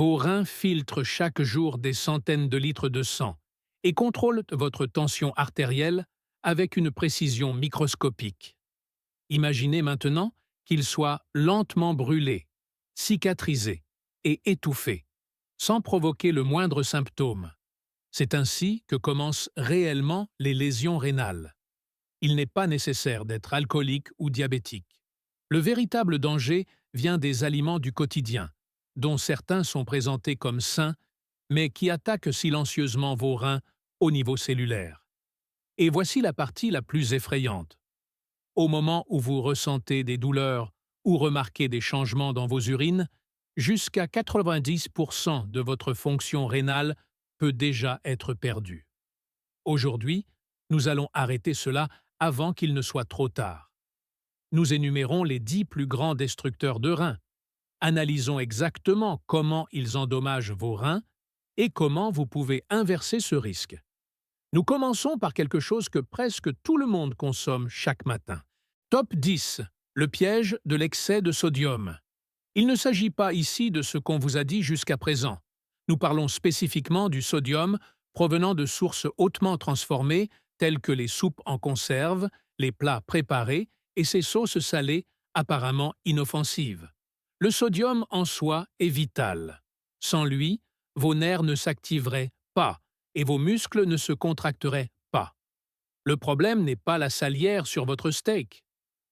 Vos reins filtrent chaque jour des centaines de litres de sang et contrôlent votre tension artérielle avec une précision microscopique. Imaginez maintenant qu'ils soient lentement brûlés, cicatrisés et étouffés, sans provoquer le moindre symptôme. C'est ainsi que commencent réellement les lésions rénales. Il n'est pas nécessaire d'être alcoolique ou diabétique. Le véritable danger vient des aliments du quotidien, dont certains sont présentés comme sains, mais qui attaquent silencieusement vos reins au niveau cellulaire. Et voici la partie la plus effrayante. Au moment où vous ressentez des douleurs ou remarquez des changements dans vos urines, jusqu'à 90% de votre fonction rénale peut déjà être perdue. Aujourd'hui, nous allons arrêter cela avant qu'il ne soit trop tard. Nous énumérons les 10 plus grands destructeurs de reins. Analysons exactement comment ils endommagent vos reins et comment vous pouvez inverser ce risque. Nous commençons par quelque chose que presque tout le monde consomme chaque matin. Top 10. Le piège de l'excès de sodium. Il ne s'agit pas ici de ce qu'on vous a dit jusqu'à présent. Nous parlons spécifiquement du sodium provenant de sources hautement transformées telles que les soupes en conserve, les plats préparés et ces sauces salées apparemment inoffensives. Le sodium en soi est vital. Sans lui, vos nerfs ne s'activeraient pas et vos muscles ne se contracteraient pas. Le problème n'est pas la salière sur votre steak.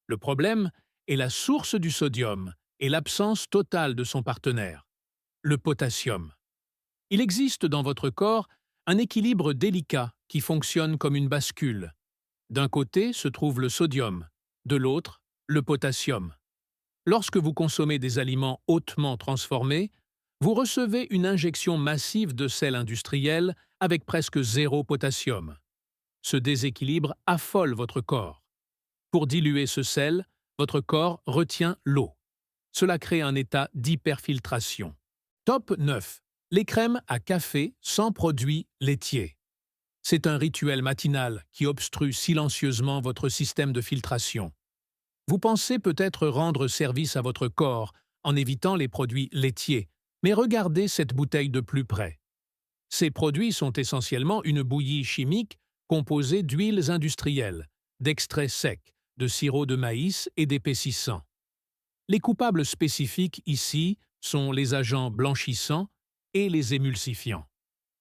Le problème est la source du sodium et l'absence totale de son partenaire, le potassium. Il existe dans votre corps un équilibre délicat qui fonctionne comme une bascule. D'un côté se trouve le sodium, de l'autre, le potassium. Lorsque vous consommez des aliments hautement transformés, vous recevez une injection massive de sel industriel avec presque zéro potassium. Ce déséquilibre affole votre corps. Pour diluer ce sel, votre corps retient l'eau. Cela crée un état d'hyperfiltration. Top 9. Les crèmes à café sans produits laitiers. C'est un rituel matinal qui obstrue silencieusement votre système de filtration. Vous pensez peut-être rendre service à votre corps en évitant les produits laitiers, mais regardez cette bouteille de plus près. Ces produits sont essentiellement une bouillie chimique composée d'huiles industrielles, d'extraits secs, de sirop de maïs et d'épaississants. Les coupables spécifiques ici sont les agents blanchissants et les émulsifiants.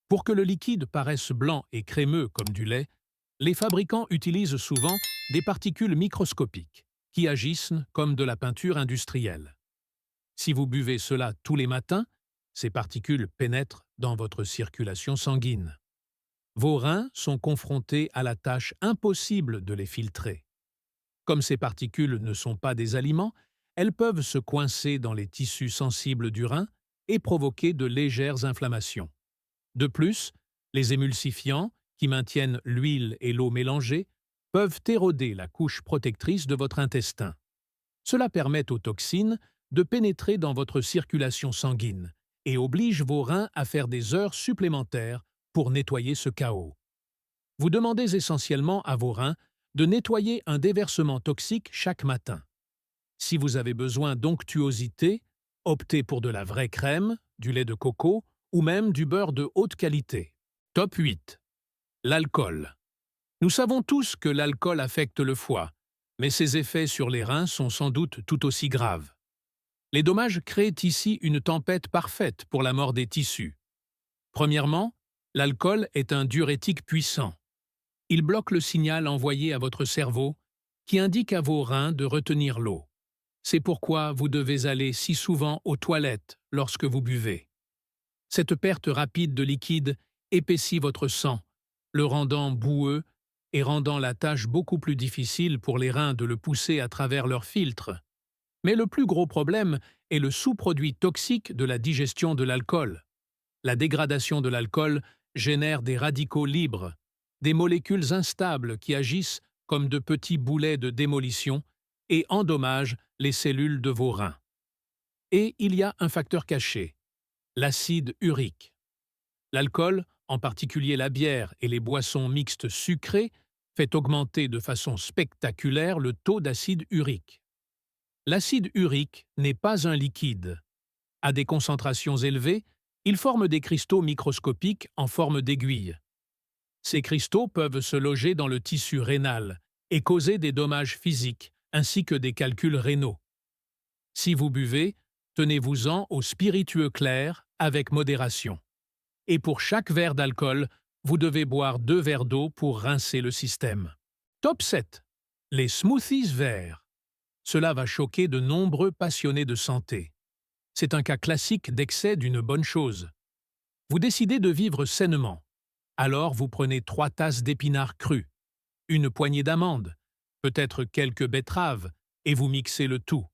Pour que le liquide paraisse blanc et crémeux comme du lait, les fabricants utilisent souvent des particules microscopiques qui agissent comme de la peinture industrielle. Si vous buvez cela tous les matins, ces particules pénètrent dans votre circulation sanguine. Vos reins sont confrontés à la tâche impossible de les filtrer. Comme ces particules ne sont pas des aliments, elles peuvent se coincer dans les tissus sensibles du rein et provoquer de légères inflammations. De plus, les émulsifiants, qui maintiennent l'huile et l'eau mélangées, peuvent éroder la couche protectrice de votre intestin. Cela permet aux toxines de pénétrer dans votre circulation sanguine et oblige vos reins à faire des heures supplémentaires pour nettoyer ce chaos. Vous demandez essentiellement à vos reins de nettoyer un déversement toxique chaque matin. Si vous avez besoin d'onctuosité, optez pour de la vraie crème, du lait de coco ou même du beurre de haute qualité. Top 8. L'alcool. Nous savons tous que l'alcool affecte le foie, mais ses effets sur les reins sont sans doute tout aussi graves. Les dommages créent ici une tempête parfaite pour la mort des tissus. Premièrement, l'alcool est un diurétique puissant. Il bloque le signal envoyé à votre cerveau qui indique à vos reins de retenir l'eau. C'est pourquoi vous devez aller si souvent aux toilettes lorsque vous buvez. Cette perte rapide de liquide épaissit votre sang, le rendant boueux et rendant la tâche beaucoup plus difficile pour les reins de le pousser à travers leurs filtres. Mais le plus gros problème est le sous-produit toxique de la digestion de l'alcool. La dégradation de l'alcool génère des radicaux libres, des molécules instables qui agissent comme de petits boulets de démolition et endommagent les cellules de vos reins. Et il y a un facteur caché, l'acide urique. L'alcool, en particulier la bière et les boissons mixtes sucrées, fait augmenter de façon spectaculaire le taux d'acide urique. L'acide urique n'est pas un liquide. À des concentrations élevées, Ils forment des cristaux microscopiques en forme d'aiguille. Ces cristaux peuvent se loger dans le tissu rénal et causer des dommages physiques ainsi que des calculs rénaux. Si vous buvez, tenez-vous-en au spiritueux clair avec modération. Et pour chaque verre d'alcool, vous devez boire 2 verres d'eau pour rincer le système. Top 7. Les smoothies verts. Cela va choquer de nombreux passionnés de santé. C'est un cas classique d'excès d'une bonne chose. Vous décidez de vivre sainement. Alors vous prenez 3 tasses d'épinards crus, une poignée d'amandes, peut-être quelques betteraves, et vous mixez le tout.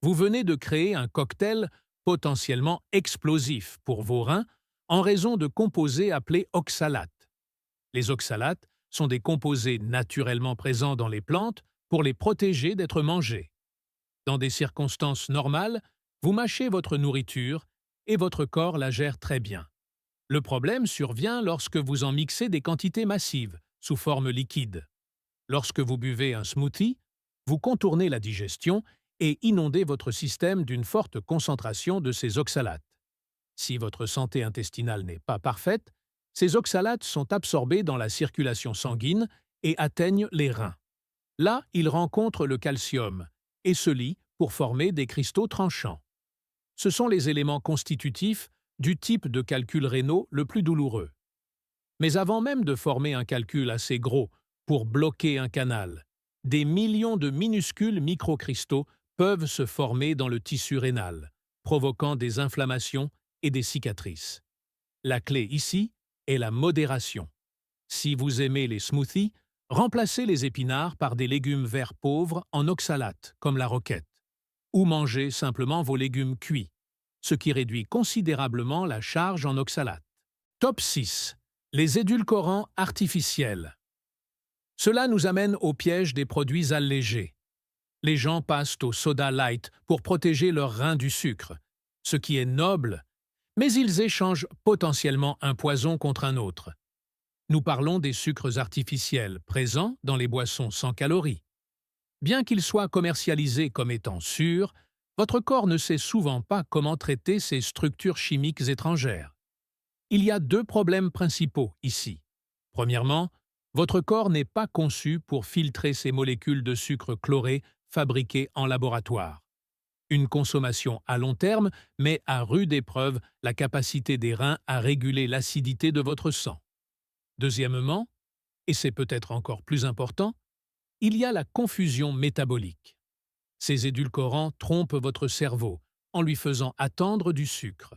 Vous venez de créer un cocktail potentiellement explosif pour vos reins en raison de composés appelés oxalates. Les oxalates sont des composés naturellement présents dans les plantes pour les protéger d'être mangés. Dans des circonstances normales, vous mâchez votre nourriture et votre corps la gère très bien. Le problème survient lorsque vous en mixez des quantités massives, sous forme liquide. Lorsque vous buvez un smoothie, vous contournez la digestion et inondez votre système d'une forte concentration de ces oxalates. Si votre santé intestinale n'est pas parfaite, ces oxalates sont absorbés dans la circulation sanguine et atteignent les reins. Là, ils rencontrent le calcium et se lient pour former des cristaux tranchants. Ce sont les éléments constitutifs du type de calcul rénaux le plus douloureux. Mais avant même de former un calcul assez gros pour bloquer un canal, des millions de minuscules microcristaux peuvent se former dans le tissu rénal, provoquant des inflammations et des cicatrices. La clé ici est la modération. Si vous aimez les smoothies, remplacez les épinards par des légumes verts pauvres en oxalates, comme la roquette, ou mangez simplement vos légumes cuits, ce qui réduit considérablement la charge en oxalates. Top 6. Les édulcorants artificiels. Cela nous amène au piège des produits allégés. Les gens passent au soda light pour protéger leurs reins du sucre, ce qui est noble, mais ils échangent potentiellement un poison contre un autre. Nous parlons des sucres artificiels présents dans les boissons sans calories. Bien qu'ils soient commercialisés comme étant sûrs, votre corps ne sait souvent pas comment traiter ces structures chimiques étrangères. Il y a 2 problèmes principaux ici. Premièrement, votre corps n'est pas conçu pour filtrer ces molécules de sucre chloré fabriquées en laboratoire. Une consommation à long terme met à rude épreuve la capacité des reins à réguler l'acidité de votre sang. Deuxièmement, et c'est peut-être encore plus important, il y a la confusion métabolique. Ces édulcorants trompent votre cerveau en lui faisant attendre du sucre.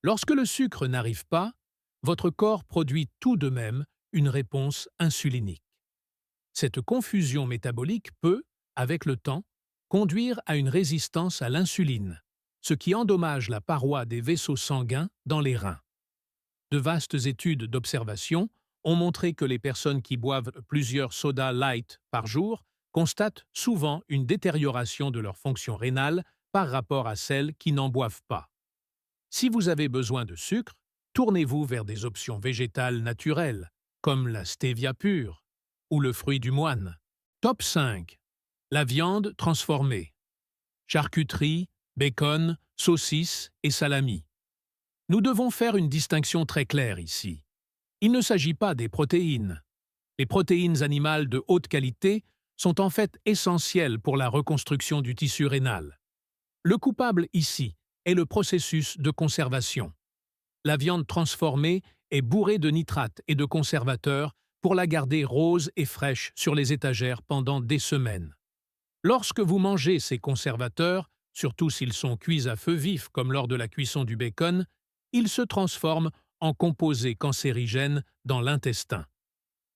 Lorsque le sucre n'arrive pas, votre corps produit tout de même une réponse insulinique. Cette confusion métabolique peut, avec le temps, conduire à une résistance à l'insuline, ce qui endommage la paroi des vaisseaux sanguins dans les reins. De vastes études d'observation ont montré que les personnes qui boivent plusieurs sodas light par jour constatent souvent une détérioration de leur fonction rénale par rapport à celles qui n'en boivent pas. Si vous avez besoin de sucre, tournez-vous vers des options végétales naturelles, comme la stevia pure ou le fruit du moine. Top 5. La viande transformée. Charcuterie, bacon, saucisses et salami. Nous devons faire une distinction très claire ici. Il ne s'agit pas des protéines. Les protéines animales de haute qualité sont en fait essentielles pour la reconstruction du tissu rénal. Le coupable ici est le processus de conservation. La viande transformée est bourrée de nitrates et de conservateurs pour la garder rose et fraîche sur les étagères pendant des semaines. Lorsque vous mangez ces conservateurs, surtout s'ils sont cuits à feu vif comme lors de la cuisson du bacon, ils se transforment en composés cancérigènes dans l'intestin.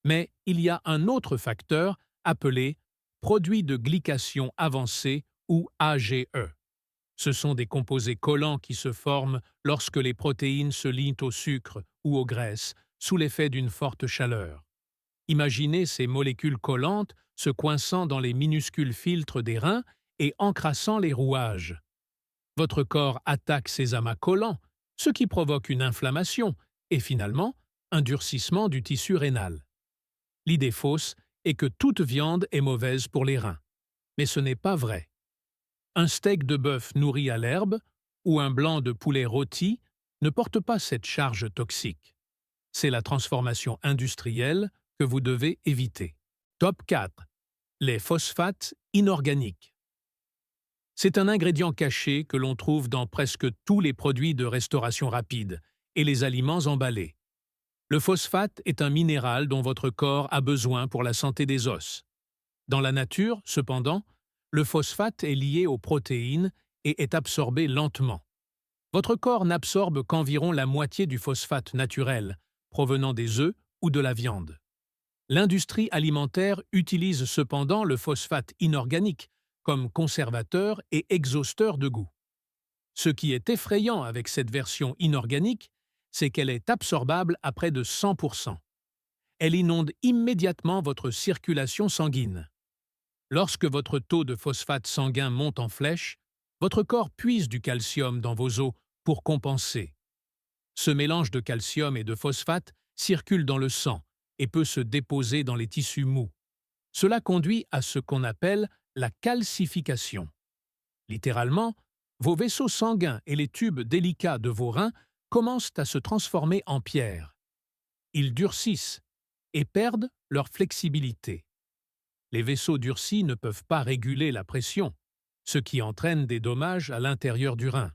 Mais il y a un autre facteur appelé produit de glycation avancée ou AGE. Ce sont des composés collants qui se forment lorsque les protéines se lient au sucre ou aux graisses sous l'effet d'une forte chaleur. Imaginez ces molécules collantes se coinçant dans les minuscules filtres des reins et encrassant les rouages. Votre corps attaque ces amas collants, ce qui provoque une inflammation et finalement un durcissement du tissu rénal. L'idée fausse est que toute viande est mauvaise pour les reins. Mais ce n'est pas vrai. Un steak de bœuf nourri à l'herbe ou un blanc de poulet rôti ne portent pas cette charge toxique. C'est la transformation industrielle que vous devez éviter. Top 4. Les phosphates inorganiques. C'est un ingrédient caché que l'on trouve dans presque tous les produits de restauration rapide et les aliments emballés. Le phosphate est un minéral dont votre corps a besoin pour la santé des os. Dans la nature, cependant, le phosphate est lié aux protéines et est absorbé lentement. Votre corps n'absorbe qu'environ la moitié du phosphate naturel, provenant des œufs ou de la viande. L'industrie alimentaire utilise cependant le phosphate inorganique comme conservateur et exhausteur de goût. Ce qui est effrayant avec cette version inorganique, c'est qu'elle est absorbable à près de 100%. Elle inonde immédiatement votre circulation sanguine. Lorsque votre taux de phosphate sanguin monte en flèche, votre corps puise du calcium dans vos os pour compenser. Ce mélange de calcium et de phosphate circule dans le sang et peut se déposer dans les tissus mous. Cela conduit à ce qu'on appelle la calcification. Littéralement, vos vaisseaux sanguins et les tubes délicats de vos reins commencent à se transformer en pierre. Ils durcissent et perdent leur flexibilité. Les vaisseaux durcis ne peuvent pas réguler la pression, ce qui entraîne des dommages à l'intérieur du rein.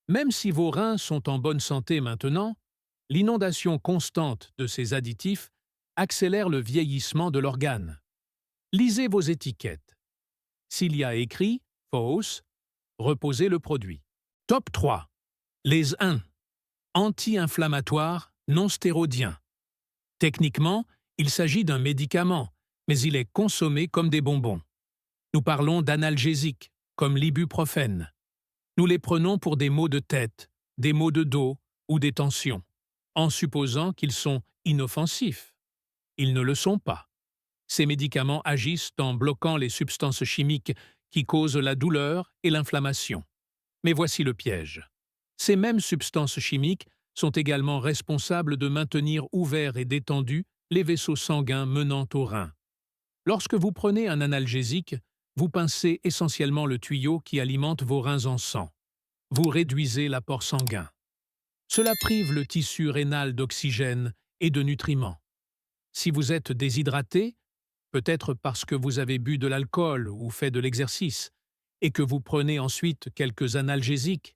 Même si vos reins sont en bonne santé maintenant, l'inondation constante de ces additifs accélère le vieillissement de l'organe. Lisez vos étiquettes. S'il y a écrit « fausse », reposez le produit. Top 3. Les 1. Anti-inflammatoires non stéroïdiens. Techniquement, il s'agit d'un médicament, mais il est consommé comme des bonbons. Nous parlons d'analgésiques, comme l'ibuprofène. Nous les prenons pour des maux de tête, des maux de dos ou des tensions, en supposant qu'ils sont inoffensifs. Ils ne le sont pas. Ces médicaments agissent en bloquant les substances chimiques qui causent la douleur et l'inflammation. Mais voici le piège. Ces mêmes substances chimiques sont également responsables de maintenir ouverts et détendus les vaisseaux sanguins menant au rein. Lorsque vous prenez un analgésique, vous pincez essentiellement le tuyau qui alimente vos reins en sang. Vous réduisez l'apport sanguin. Cela prive le tissu rénal d'oxygène et de nutriments. Si vous êtes déshydraté, peut-être parce que vous avez bu de l'alcool ou fait de l'exercice, et que vous prenez ensuite quelques analgésiques,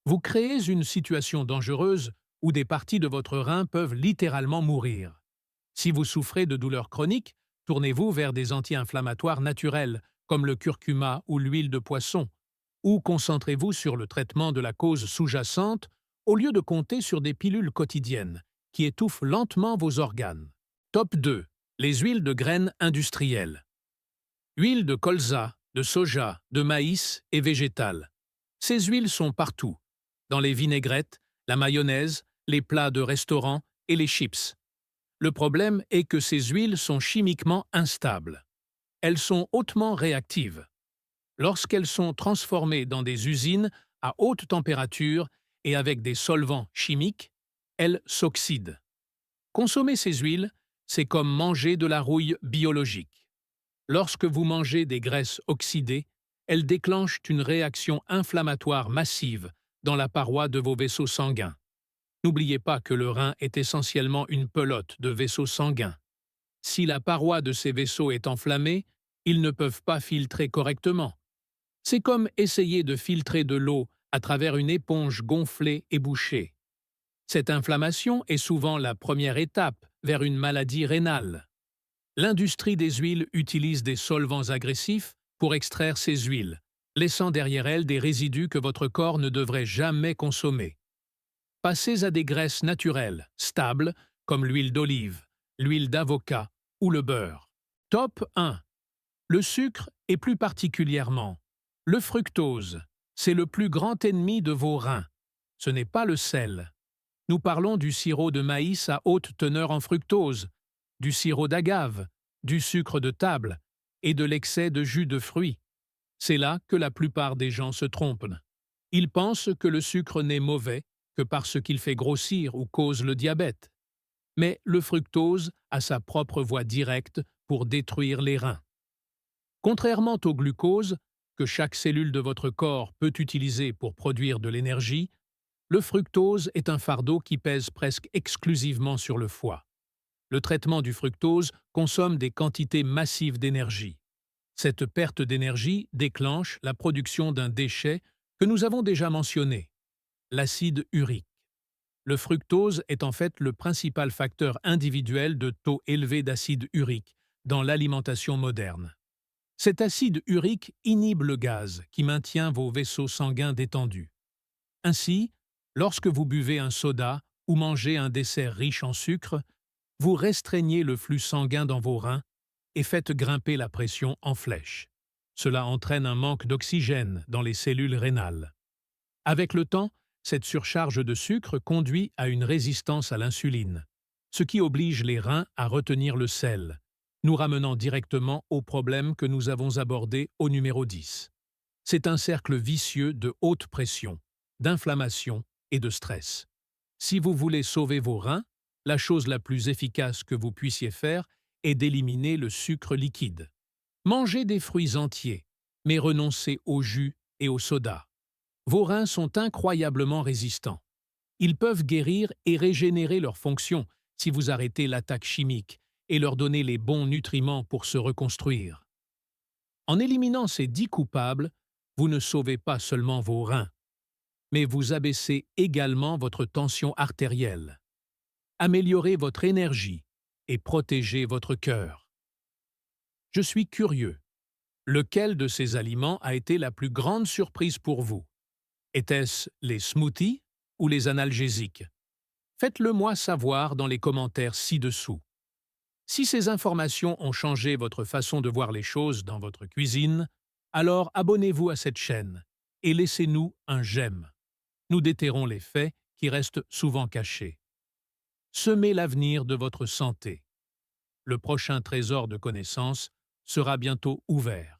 vous créez une situation dangereuse où des parties de votre rein peuvent littéralement mourir. Si vous souffrez de douleurs chroniques, tournez-vous vers des anti-inflammatoires naturels, comme le curcuma ou l'huile de poisson, ou concentrez-vous sur le traitement de la cause sous-jacente au lieu de compter sur des pilules quotidiennes qui étouffent lentement vos organes. Top 2. Les huiles de graines industrielles. Huile de colza, de soja, de maïs et végétales. Ces huiles sont partout, dans les vinaigrettes, la mayonnaise, les plats de restaurant et les chips. Le problème est que ces huiles sont chimiquement instables. Elles sont hautement réactives. Lorsqu'elles sont transformées dans des usines à haute température et avec des solvants chimiques, elles s'oxydent. Consommer ces huiles, c'est comme manger de la rouille biologique. Lorsque vous mangez des graisses oxydées, elles déclenchent une réaction inflammatoire massive dans la paroi de vos vaisseaux sanguins. N'oubliez pas que le rein est essentiellement une pelote de vaisseaux sanguins. Si la paroi de ces vaisseaux est enflammée, ils ne peuvent pas filtrer correctement. C'est comme essayer de filtrer de l'eau à travers une éponge gonflée et bouchée. Cette inflammation est souvent la première étape vers une maladie rénale. L'industrie des huiles utilise des solvants agressifs pour extraire ces huiles, laissant derrière elles des résidus que votre corps ne devrait jamais consommer. Passez à des graisses naturelles, stables, comme l'huile d'olive, l'huile d'avocat ou le beurre. Top 1. Le sucre et plus particulièrement le fructose. C'est le plus grand ennemi de vos reins. Ce n'est pas le sel. Nous parlons du sirop de maïs à haute teneur en fructose, du sirop d'agave, du sucre de table et de l'excès de jus de fruits. C'est là que la plupart des gens se trompent. Ils pensent que le sucre n'est mauvais que parce qu'il fait grossir ou cause le diabète. Mais le fructose a sa propre voie directe pour détruire les reins. Contrairement au glucose, que chaque cellule de votre corps peut utiliser pour produire de l'énergie, Le fructose est un fardeau qui pèse presque exclusivement sur le foie. Le traitement du fructose consomme des quantités massives d'énergie. Cette perte d'énergie déclenche la production d'un déchet que nous avons déjà mentionné, l'acide urique. Le fructose est en fait le principal facteur individuel de taux élevés d'acide urique dans l'alimentation moderne. Cet acide urique inhibe le gaz qui maintient vos vaisseaux sanguins détendus. Ainsi, lorsque vous buvez un soda ou mangez un dessert riche en sucre, vous restreignez le flux sanguin dans vos reins et faites grimper la pression en flèche. Cela entraîne un manque d'oxygène dans les cellules rénales. Avec le temps, cette surcharge de sucre conduit à une résistance à l'insuline, ce qui oblige les reins à retenir le sel, nous ramenant directement au problème que nous avons abordé au numéro 10. C'est un cercle vicieux de haute pression, d'inflammation et de stress. Si vous voulez sauver vos reins, la chose la plus efficace que vous puissiez faire est d'éliminer le sucre liquide. Mangez des fruits entiers, mais renoncez au jus et au soda. Vos reins sont incroyablement résistants. Ils peuvent guérir et régénérer leurs fonctions si vous arrêtez l'attaque chimique et leur donnez les bons nutriments pour se reconstruire. En éliminant ces 10 coupables, vous ne sauvez pas seulement vos reins, mais vous abaissez également votre tension artérielle, améliorez votre énergie et protégez votre cœur. Je suis curieux. Lequel de ces aliments a été la plus grande surprise pour vous? Était-ce les smoothies ou les analgésiques? Faites-le moi savoir dans les commentaires ci-dessous. Si ces informations ont changé votre façon de voir les choses dans votre cuisine, alors abonnez-vous à cette chaîne et laissez-nous un j'aime. Nous déterrons les faits qui restent souvent cachés. Semez l'avenir de votre santé. Le prochain trésor de connaissances sera bientôt ouvert.